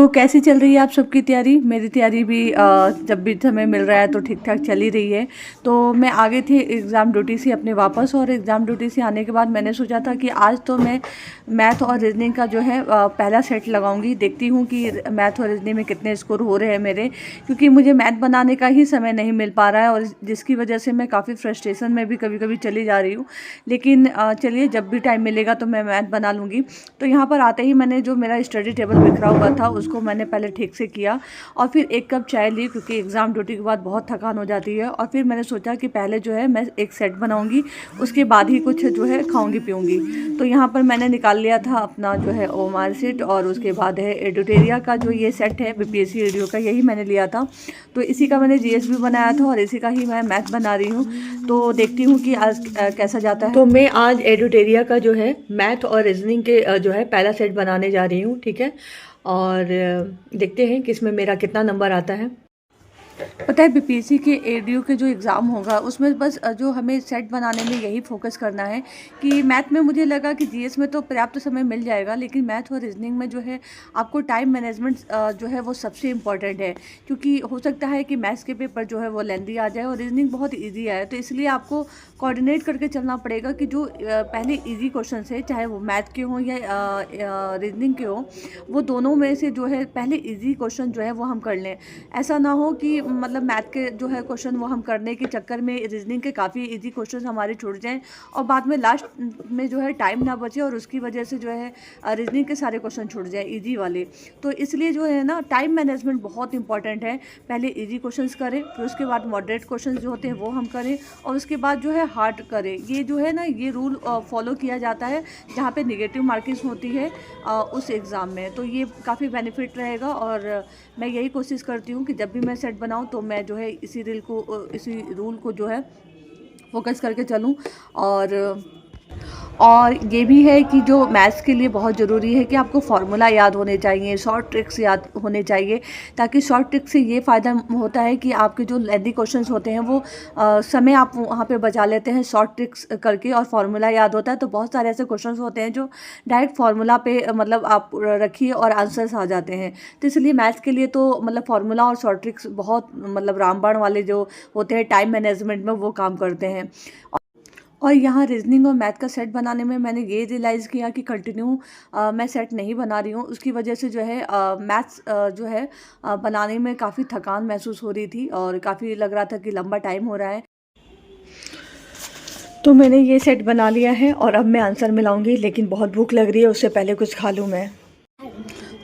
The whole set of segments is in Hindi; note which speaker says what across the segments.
Speaker 1: तो कैसी चल रही है आप सबकी तैयारी? मेरी तैयारी भी जब भी समय मिल रहा है तो ठीक ठाक चल ही रही है। तो मैं आ गई थी एग्ज़ाम ड्यूटी से अपने वापस, और एग्ज़ाम ड्यूटी से आने के बाद मैंने सोचा था कि आज तो मैं मैथ और रीजनिंग का जो है पहला सेट लगाऊंगी। देखती हूँ कि मैथ और रीजनिंग में कितने स्कोर हो रहे हैं मेरे, क्योंकि मुझे मैथ बनाने का ही समय नहीं मिल पा रहा है, और जिसकी वजह से मैं काफ़ी फ्रस्ट्रेशन में भी कभी कभी चली जा रही हूँ। लेकिन चलिए, जब भी टाइम मिलेगा तो मैं मैथ बना लूँगी। तो यहाँ पर आते ही मैंने जो मेरा स्टडी टेबल बिखरा हुआ था उसको मैंने पहले ठीक से किया, और फिर एक कप चाय ली, क्योंकि एग्ज़ाम ड्यूटी के बाद बहुत थकान हो जाती है। और फिर मैंने सोचा कि पहले जो है मैं एक सेट बनाऊंगी, उसके बाद ही कुछ जो है खाऊंगी पीऊंगी। तो यहाँ पर मैंने निकाल लिया था अपना जो है ओमार सेट, और उसके बाद है एडुटेरिया का जो ये सेट है बीपीएससी रेडियो का, यही मैंने लिया था। तो इसी का मैंने जीएस भी बनाया था और इसी का ही मैं मैथ बना रही हूँ। तो देखती हूँ कि आज कैसा जाता है। तो मैं आज एडुटेरिया का जो है मैथ और रीजनिंग के जो है पहला सेट बनाने जा रही हूँ, ठीक है। और देखते हैं कि इसमें मेरा कितना नंबर आता है। पता है, बीपीएससी के एडीयू के जो एग्ज़ाम होगा उसमें बस जो हमें सेट बनाने में यही फोकस करना है कि मैथ में मुझे लगा कि जीएस में तो पर्याप्त समय मिल जाएगा, लेकिन मैथ और रीजनिंग में जो है आपको टाइम मैनेजमेंट जो है वो सबसे इम्पॉर्टेंट है। क्योंकि हो सकता है कि मैथ्स के पेपर जो है वो लेंदी आ जाए और रीजनिंग बहुत ईजी आए, तो इसलिए आपको कोऑर्डिनेट करके चलना पड़ेगा कि जो पहले ईजी क्वेश्चन है, चाहे वो मैथ के हों या रीजनिंग के हों, वो दोनों में से जो है पहले ईजी क्वेश्चन जो है वो हम कर लें। ऐसा ना हो कि मतलब मैथ के जो है क्वेश्चन वो हम करने के चक्कर में रीजनिंग के काफ़ी इजी क्वेश्चन हमारे छूट जाएं, और बाद में लास्ट में जो है टाइम ना बचे और उसकी वजह से जो है रीजनिंग के सारे क्वेश्चन छूट जाए इजी वाले। तो इसलिए जो है ना, टाइम मैनेजमेंट बहुत इंपॉर्टेंट है। पहले इजी क्वेश्चंस करें, फिर उसके बाद मॉडरेट क्वेश्चंस जो होते हैं वो हम करें, और उसके बाद जो है हार्ड करें। ये जो है ना, ये रूल फॉलो किया जाता है जहाँ पे नेगेटिव मार्किंग होती है उस एग्ज़ाम में। तो ये काफ़ी बेनिफिट रहेगा, और मैं यही कोशिश करती हूँ कि जब भी मैं सेट बनाऊँ तो मैं जो है इसी रूल को जो है फोकस करके चलूँ। और ये भी है कि जो मैथ्स के लिए बहुत ज़रूरी है कि आपको फार्मूला याद होने चाहिए, शॉर्ट ट्रिक्स याद होने चाहिए, ताकि शॉर्ट ट्रिक से ये फ़ायदा होता है कि आपके जो लेंथी क्वेश्चंस होते हैं वो समय आप वहाँ पे बचा लेते हैं शॉर्ट ट्रिक्स करके, और फार्मूला याद होता है। तो बहुत सारे ऐसे क्वेश्चंस होते हैं जो डायरेक्ट फार्मूला पे मतलब आप रखिए और आंसर्स आ जाते हैं। तो इसलिए मैथ्स के लिए तो मतलब फार्मूला और शॉर्ट ट्रिक्स बहुत मतलब रामबाण वाले जो होते हैं टाइम मैनेजमेंट में, वो काम करते हैं। और यहाँ रीजनिंग और मैथ का सेट बनाने में मैंने ये रियलाइज़ किया कि कंटिन्यू मैं सेट नहीं बना रही हूँ। उसकी वजह से जो है मैथ्स जो है बनाने में काफ़ी थकान महसूस हो रही थी, और काफ़ी लग रहा था कि लंबा टाइम हो रहा है। तो मैंने ये सेट बना लिया है, और अब मैं आंसर मिलाऊंगी, लेकिन बहुत भूख लग रही है, उससे पहले कुछ खा लूँ मैं।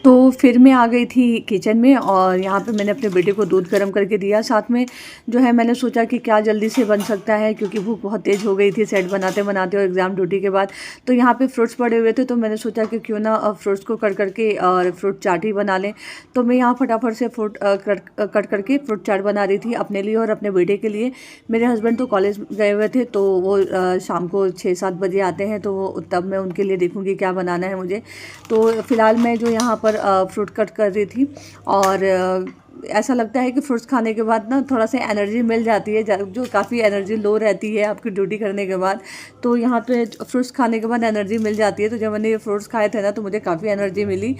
Speaker 1: तो फिर मैं आ गई थी किचन में, और यहाँ पे मैंने अपने बेटे को दूध गर्म करके दिया। साथ में जो है मैंने सोचा कि क्या जल्दी से बन सकता है, क्योंकि भूख बहुत तेज़ हो गई थी सेट बनाते बनाते और एग्ज़ाम ड्यूटी के बाद। तो यहाँ पे फ्रूट्स पड़े हुए थे, तो मैंने सोचा कि क्यों ना फ्रूट्स को कट करके और फ्रूट चाट ही बना लें। तो मैं यहाँ फटाफट से फ्रूट कट करके फ्रूट चाट बना रही थी अपने लिए और अपने बेटे के लिए। मेरे हस्बैंड तो कॉलेज गए हुए थे, तो वो शाम को 6-7 बजे आते हैं, तो तब मैं उनके लिए देखूँगी क्या बनाना है मुझे। तो फ़िलहाल मैं जो यहाँ पर फ्रूट कट कर रही थी, और ऐसा लगता है कि फ्रूट्स खाने के बाद ना थोड़ा सा एनर्जी मिल जाती है, जो काफ़ी एनर्जी लो रहती है आपकी ड्यूटी करने के बाद। तो यहाँ पे फ्रूट्स खाने के बाद एनर्जी मिल जाती है। तो जब मैंने ये फ्रूट्स खाए थे ना, तो मुझे काफ़ी एनर्जी मिली।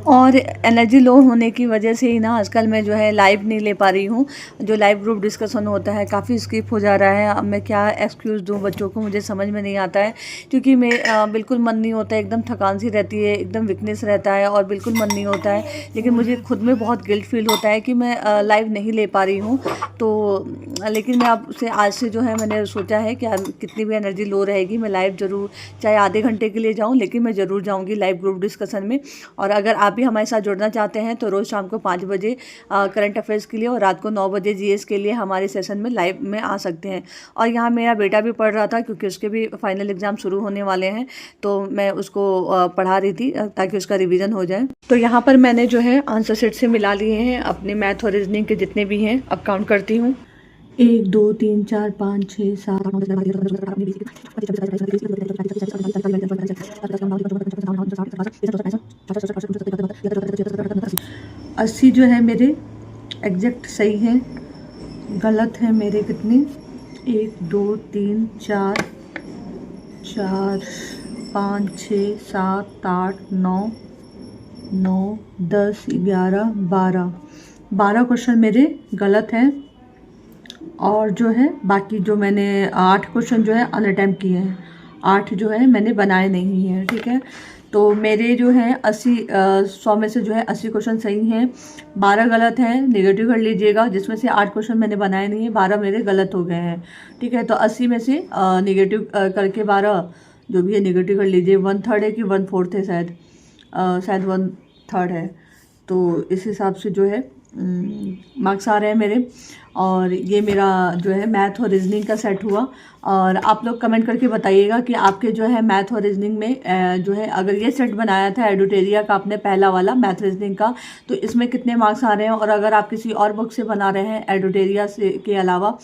Speaker 1: और एनर्जी लो होने की वजह से ही ना आजकल मैं जो है लाइव नहीं ले पा रही हूँ। जो लाइव ग्रुप डिस्कशन होता है काफ़ी स्किप हो जा रहा है। अब मैं क्या एक्सक्यूज़ दूँ बच्चों को, मुझे समझ में नहीं आता है, क्योंकि मैं बिल्कुल मन नहीं होता है, एकदम थकान सी रहती है, एकदम वीकनेस रहता है, और बिल्कुल मन नहीं होता है। लेकिन मुझे खुद में बहुत गिल्ट फील होता है कि मैं लाइव नहीं ले पा रही हूँ। तो लेकिन मैं अब से आज से जो है मैंने सोचा है कि कितनी भी एनर्जी लो रहेगी, मैं लाइव ज़रूर, चाहे आधे घंटे के लिए जाऊँ, लेकिन मैं ज़रूर जाऊँगी लाइव ग्रुप डिस्कशन में। और अगर आप भी हमारे साथ जुड़ना चाहते हैं तो रोज़ शाम को 5 बजे करंट अफेयर्स के लिए और रात को 9 बजे जीएस के लिए हमारे सेशन में लाइव में आ सकते हैं। और यहाँ मेरा बेटा भी पढ़ रहा था, क्योंकि उसके भी फाइनल एग्ज़ाम शुरू होने वाले हैं, तो मैं उसको पढ़ा रही थी ताकि उसका रिवीजन हो जाए। तो यहाँ पर मैंने जो है आंसर सेट से मिला लिए हैं अपने मैथ और रीजनिंग के जितने भी हैं। अब काउंट करती हूँ, 1 2 3 4 5 6 7 80 जो है मेरे एग्जैक्ट सही हैं। गलत है मेरे कितने, 1 2 3 4 4 5 6 7 8 9 9, 10, 11, 12 क्वेश्चन मेरे गलत हैं और जो है बाकी जो मैंने 8 क्वेश्चन जो है अनअटेम्प्ट किए हैं, 8 जो है मैंने बनाए नहीं हैं। ठीक है, तो मेरे जो हैं 100 में से जो है 80 क्वेश्चन सही हैं, 12 गलत हैं, नेगेटिव कर लीजिएगा, जिसमें से 8 क्वेश्चन मैंने बनाए नहीं हैं, 12 मेरे गलत हो गए हैं। ठीक है, तो 80 में से नेगेटिव करके 12 जो भी है नेगेटिव कर लीजिए। 1/3 है कि 1/4 है, शायद 1/3 है। तो इस हिसाब से जो है मार्क्स आ रहे हैं मेरे। और ये मेरा जो है मैथ और रीजनिंग का सेट हुआ। और आप लोग कमेंट करके बताइएगा कि आपके जो है मैथ और रीजनिंग में जो है अगर ये सेट बनाया था एडुटेरिया का आपने पहला वाला मैथ रीजनिंग का, तो इसमें कितने मार्क्स आ रहे हैं। और अगर आप किसी और बुक से बना रहे हैं एडुटेरिया से के अलावा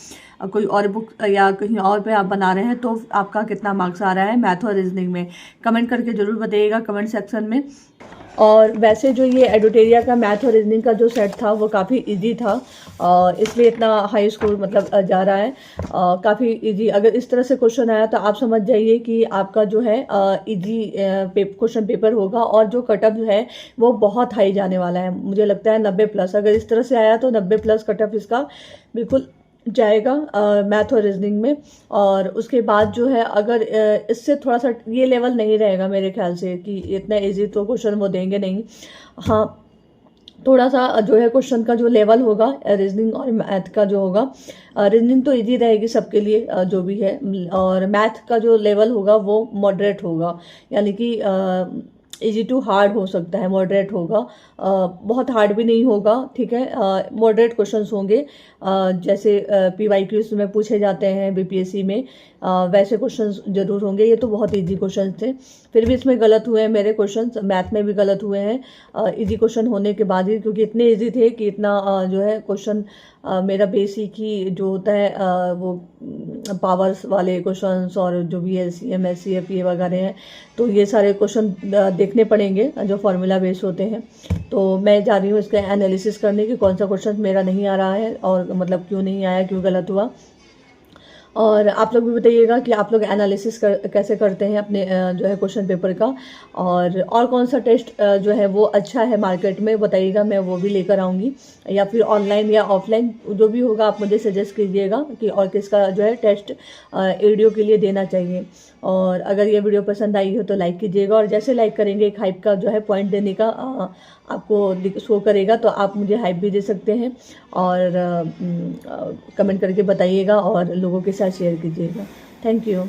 Speaker 1: कोई और बुक या कहीं और पे आप बना रहे हैं, तो आपका कितना मार्क्स आ रहा है मैथ और रीजनिंग में, कमेंट करके ज़रूर बताइएगा कमेंट सेक्शन में। और वैसे जो ये एडुटेरिया का मैथ और रीजनिंग का जो सेट था वो काफ़ी इजी था, इसलिए इतना हाई स्कोर मतलब जा रहा है। काफ़ी इजी, अगर इस तरह से क्वेश्चन आया तो आप समझ जाइए कि आपका जो है इजी क्वेश्चन पेपर होगा। और जो कटअप जो है वो बहुत हाई जाने वाला है, मुझे लगता है 90+। अगर इस तरह से आया तो 90+ कटअप इसका बिल्कुल जाएगा मैथ और रीजनिंग में। और उसके बाद जो है अगर इससे थोड़ा सा ये लेवल नहीं रहेगा मेरे ख्याल से कि इतना इजी तो क्वेश्चन वो देंगे नहीं। हाँ, थोड़ा सा जो है क्वेश्चन का जो लेवल होगा रीजनिंग और मैथ का जो होगा, रीजनिंग तो इजी रहेगी सबके लिए जो भी है, और मैथ का जो लेवल होगा वो मॉडरेट होगा, यानी कि इजी टू हार्ड हो सकता है, मॉडरेट होगा, बहुत हार्ड भी नहीं होगा। ठीक है, मॉडरेट क्वेश्चंस होंगे, जैसे PYQs में पूछे जाते हैं BPSC में, वैसे क्वेश्चंस जरूर होंगे। ये तो बहुत इजी क्वेश्चंस थे, फिर भी इसमें गलत हुए हैं मेरे क्वेश्चंस, मैथ में भी गलत हुए हैं इजी क्वेश्चन होने के बाद ही, क्योंकि इतने इजी थे कि इतना जो है क्वेश्चन मेरा बेसिक ही जो होता है वो पावर्स वाले क्वेश्चंस और जो भी LCM SCF ये वगैरह हैं, तो ये सारे क्वेश्चन देखने पड़ेंगे जो फार्मूला बेस होते हैं। तो मैं जा रही हूँ इसका एनालिसिस करने की कौन सा क्वेश्चन मेरा नहीं आ रहा है और मतलब क्यों नहीं आया, क्यों गलत हुआ। और आप लोग भी बताइएगा कि आप लोग एनालिसिस कैसे करते हैं अपने जो है क्वेश्चन पेपर का, और कौन सा टेस्ट जो है वो अच्छा है मार्केट में बताइएगा, मैं वो भी लेकर आऊँगी, या फिर ऑनलाइन या ऑफलाइन जो भी होगा आप मुझे सजेस्ट कीजिएगा कि और किसका जो है टेस्ट वीडियो के लिए देना चाहिए। और अगर ये वीडियो पसंद आई हो तो लाइक कीजिएगा, और जैसे लाइक करेंगे एक हाइप का जो है पॉइंट देने का आपको शो करेगा, तो आप मुझे हाइप भी दे सकते हैं। और कमेंट करके बताइएगा और लोगों के साथ शेयर कीजिएगा। Thank you.